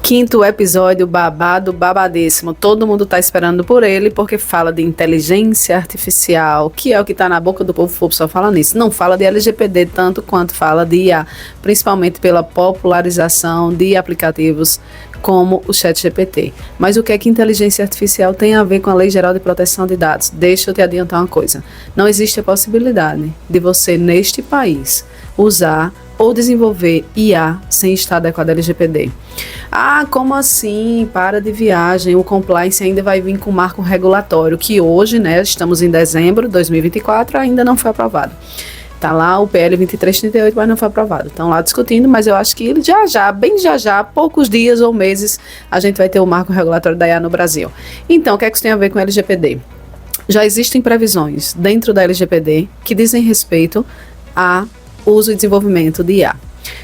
Quinto episódio babado, babadíssimo. Todo mundo tá esperando por ele porque fala de inteligência artificial, que é o que tá na boca do povo, o povo só fala nisso. Não fala de LGPD tanto quanto fala de IA, principalmente pela popularização de aplicativos como o ChatGPT. Mas o que é que inteligência artificial tem a ver com a Lei Geral de Proteção de Dados? Deixa eu te adiantar uma coisa. Não existe a possibilidade de você, neste país, usar ou desenvolver IA sem estar adequado à LGPD. Ah, como assim? Para de viagem, o compliance ainda vai vir com marco regulatório, que hoje, né, estamos em dezembro de 2024, ainda não foi aprovado. Tá lá o PL 2338, mas não foi aprovado. Estão lá discutindo, mas eu acho que bem já, poucos dias ou meses, a gente vai ter o marco regulatório da IA no Brasil. Então, o que é que isso tem a ver com a LGPD? Já existem previsões dentro da LGPD que dizem respeito a uso e desenvolvimento de IA.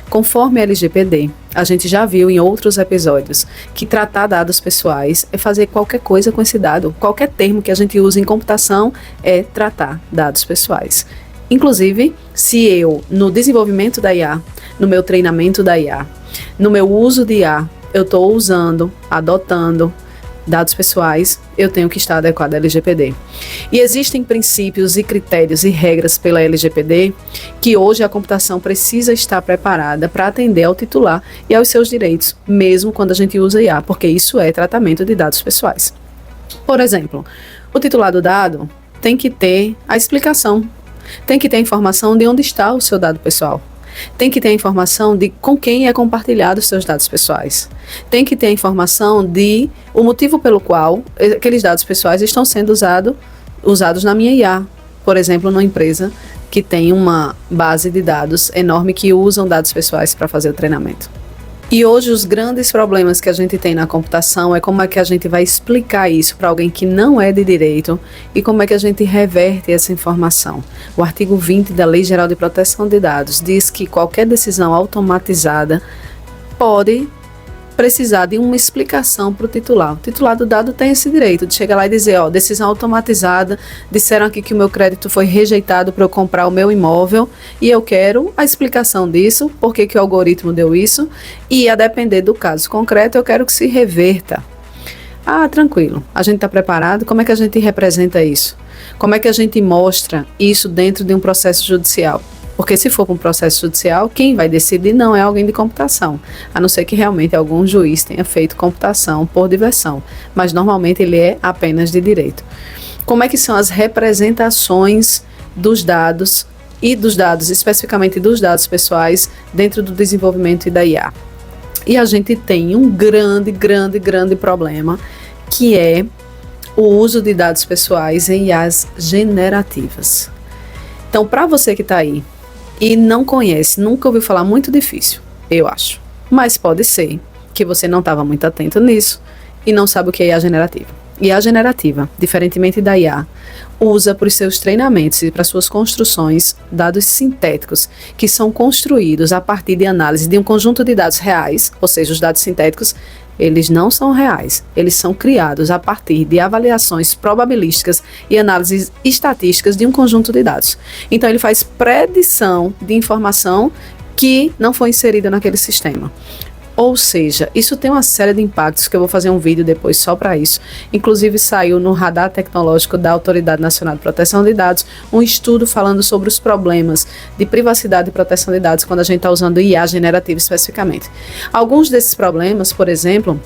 Conforme a LGPD, a gente já viu em outros episódios que tratar dados pessoais é fazer qualquer coisa com esse dado. Qualquer termo que a gente usa em computação é tratar dados pessoais. Inclusive, se eu, no desenvolvimento da IA, no meu treinamento da IA, no meu uso de IA, eu estou adotando dados pessoais, eu tenho que estar adequado à LGPD. E existem princípios e critérios e regras pela LGPD que hoje a computação precisa estar preparada para atender ao titular e aos seus direitos, mesmo quando a gente usa IA, porque isso é tratamento de dados pessoais. Por exemplo, o titular do dado tem que ter a explicação, tem que ter a informação de onde está o seu dado pessoal. Tem que ter a informação de com quem é compartilhado os seus dados pessoais. Tem que ter a informação de o motivo pelo qual aqueles dados pessoais estão sendo usados na minha IA. Por exemplo, numa empresa que tem uma base de dados enorme que usam dados pessoais para fazer o treinamento. E hoje os grandes problemas que a gente tem na computação é como é que a gente vai explicar isso para alguém que não é de direito e como é que a gente reverte essa informação. O artigo 20 da Lei Geral de Proteção de Dados diz que qualquer decisão automatizada pode precisar de uma explicação para o titular. O titular do dado tem esse direito de chegar lá e dizer, decisão automatizada, disseram aqui que o meu crédito foi rejeitado para eu comprar o meu imóvel e eu quero a explicação disso, por que o algoritmo deu isso e a depender do caso concreto eu quero que se reverta. Ah, tranquilo, a gente está preparado, como é que a gente representa isso? Como é que a gente mostra isso dentro de um processo judicial? Porque se for para um processo judicial, quem vai decidir não é alguém de computação, a não ser que realmente algum juiz tenha feito computação por diversão, mas normalmente ele é apenas de direito. Como é que são as representações dos dados e dos dados, especificamente dos dados pessoais, dentro do desenvolvimento da IA? E a gente tem um grande problema, que é o uso de dados pessoais em IAs generativas. Então, para você que está aí, e não conhece, nunca ouviu falar, muito difícil, eu acho. Mas pode ser que você não estava muito atento nisso e não sabe o que é IA generativa. IA generativa, diferentemente da IA, usa para os seus treinamentos e para suas construções dados sintéticos que são construídos a partir de análise de um conjunto de dados reais, ou seja, os dados sintéticos, eles não são reais, eles são criados a partir de avaliações probabilísticas e análises estatísticas de um conjunto de dados. Então ele faz predição de informação que não foi inserida naquele sistema. Ou seja, isso tem uma série de impactos que eu vou fazer um vídeo depois só para isso. Inclusive saiu no radar tecnológico da Autoridade Nacional de Proteção de Dados um estudo falando sobre os problemas de privacidade e proteção de dados quando a gente está usando IA generativa especificamente. Alguns desses problemas, por exemplo,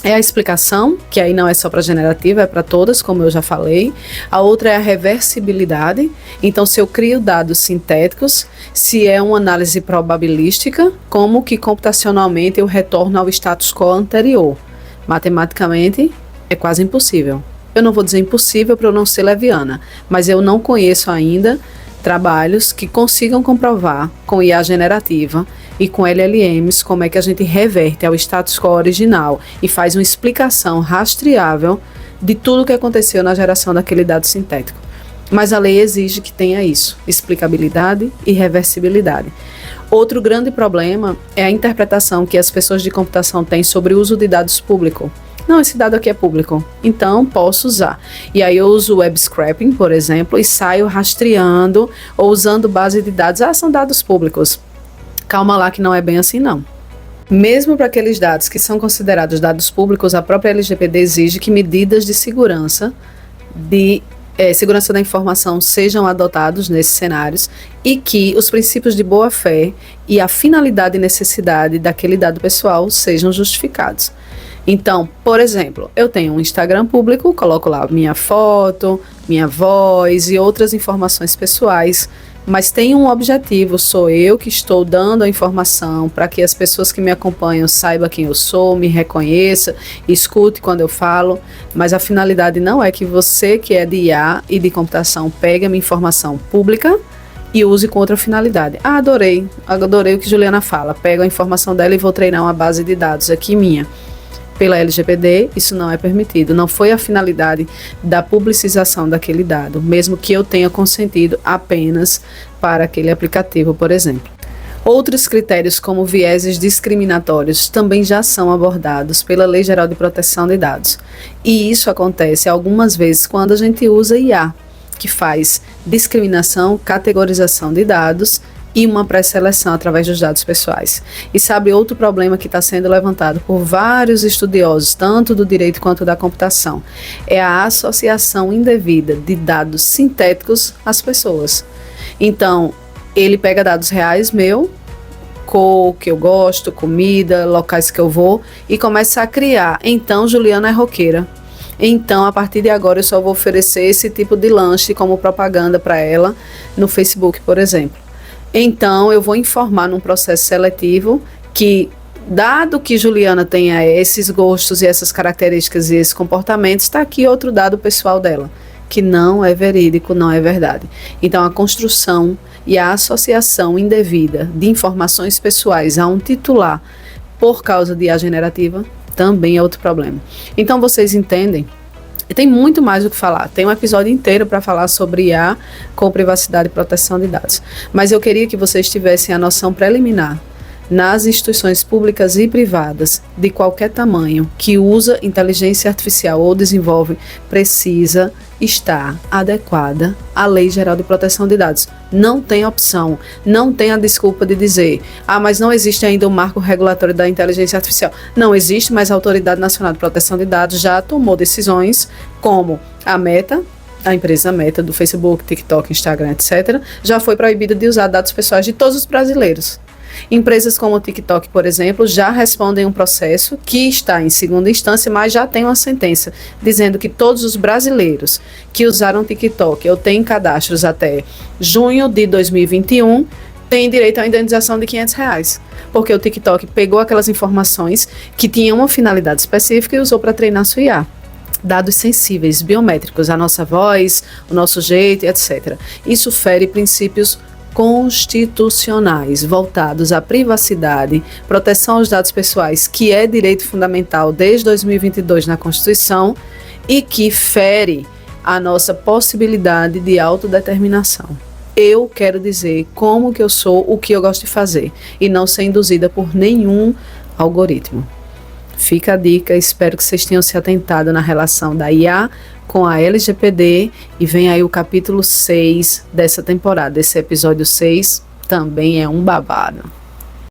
é a explicação, que aí não é só para generativa, é para todas, como eu já falei. A outra é a reversibilidade. Então, se eu crio dados sintéticos, se é uma análise probabilística, como que computacionalmente eu retorno ao status quo anterior. Matematicamente, é quase impossível. Eu não vou dizer impossível para eu não ser leviana, mas eu não conheço ainda trabalhos que consigam comprovar com IA generativa e com LLMs como é que a gente reverte ao status quo original e faz uma explicação rastreável de tudo o que aconteceu na geração daquele dado sintético. Mas a lei exige que tenha isso, explicabilidade e reversibilidade. Outro grande problema é a interpretação que as pessoas de computação têm sobre o uso de dados públicos. Não, esse dado aqui é público, então posso usar. E aí eu uso o web scraping, por exemplo, e saio rastreando ou usando base de dados. São dados públicos. Calma lá que não é bem assim não. Mesmo para aqueles dados que são considerados dados públicos, a própria LGPD exige que medidas de segurança segurança da informação sejam adotados nesses cenários e que os princípios de boa-fé e a finalidade e necessidade daquele dado pessoal sejam justificados. Então, por exemplo, eu tenho um Instagram público, coloco lá minha foto, minha voz e outras informações pessoais, mas tem um objetivo, sou eu que estou dando a informação para que as pessoas que me acompanham saibam quem eu sou, me reconheça, escute quando eu falo, mas a finalidade não é que você que é de IA e de computação pegue a minha informação pública e use com outra finalidade. Adorei o que Juliana fala, pego a informação dela e vou treinar uma base de dados aqui minha. Pela LGPD, isso não é permitido. Não foi a finalidade da publicização daquele dado, mesmo que eu tenha consentido apenas para aquele aplicativo, por exemplo. Outros critérios, como vieses discriminatórios, também já são abordados pela Lei Geral de Proteção de Dados. E isso acontece algumas vezes quando a gente usa IA, que faz discriminação, categorização de dados e uma pré-seleção através dos dados pessoais. E sabe outro problema que está sendo levantado por vários estudiosos, tanto do direito quanto da computação, é a associação indevida de dados sintéticos às pessoas. Então, ele pega dados reais meu, cor que eu gosto, comida, locais que eu vou, e começa a criar. Então, Juliana é roqueira. Então, a partir de agora, eu só vou oferecer esse tipo de lanche como propaganda para ela no Facebook, por exemplo. Então, eu vou informar num processo seletivo que, dado que Juliana tenha esses gostos e essas características e esses comportamentos, está aqui outro dado pessoal dela, que não é verídico, não é verdade. Então, a construção e a associação indevida de informações pessoais a um titular por causa de IA generativa também é outro problema. Então, vocês entendem? E tem muito mais o que falar. Tem um episódio inteiro para falar sobre IA com privacidade e proteção de dados. Mas eu queria que vocês tivessem a noção preliminar nas instituições públicas e privadas de qualquer tamanho que usa inteligência artificial ou desenvolve, precisa estar adequada à Lei Geral de Proteção de Dados. Não tem opção, não tem a desculpa de dizer, mas não existe ainda o marco regulatório da inteligência artificial. Não existe, mas a Autoridade Nacional de Proteção de Dados já tomou decisões como a Meta, a empresa Meta do Facebook, TikTok, Instagram, etc., já foi proibida de usar dados pessoais de todos os brasileiros. Empresas como o TikTok, por exemplo, já respondem um processo que está em segunda instância, mas já tem uma sentença dizendo que todos os brasileiros que usaram o TikTok ou têm cadastros até junho de 2021 têm direito à indenização de R$500, porque o TikTok pegou aquelas informações que tinham uma finalidade específica e usou para treinar sua IA. Dados sensíveis, biométricos, a nossa voz, o nosso jeito, etc. Isso fere princípios constitucionais voltados à privacidade, proteção aos dados pessoais, que é direito fundamental desde 2022 na Constituição e que fere a nossa possibilidade de autodeterminação. Eu quero dizer como que eu sou, o que eu gosto de fazer e não ser induzida por nenhum algoritmo. Fica a dica, espero que vocês tenham se atentado na relação da IA com a LGPD e vem aí o capítulo 6 dessa temporada. Esse episódio 6 também é um babado.